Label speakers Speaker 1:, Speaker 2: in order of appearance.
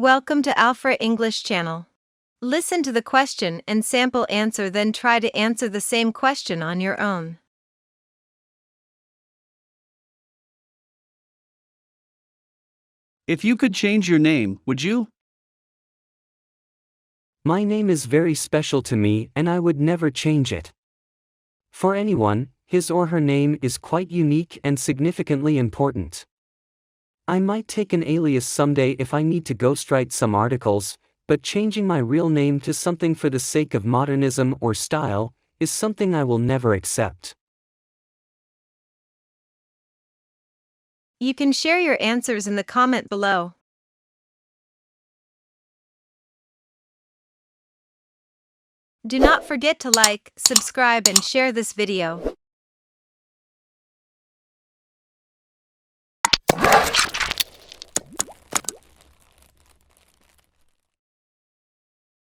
Speaker 1: Welcome to Alfra English Channel. Listen to the question and sample answer, then try to answer the same question on your own.
Speaker 2: If you could change your name, would you?
Speaker 3: My name is very special to me and I would never change it. For anyone, his or her name is quite unique and significantly important. I might take an alias someday if I need to ghostwrite some articles, but changing my real name to something for the sake of modernism or style is something I will never accept.
Speaker 1: You can share your answers in the comment below. Do not forget to like, subscribe and share this video.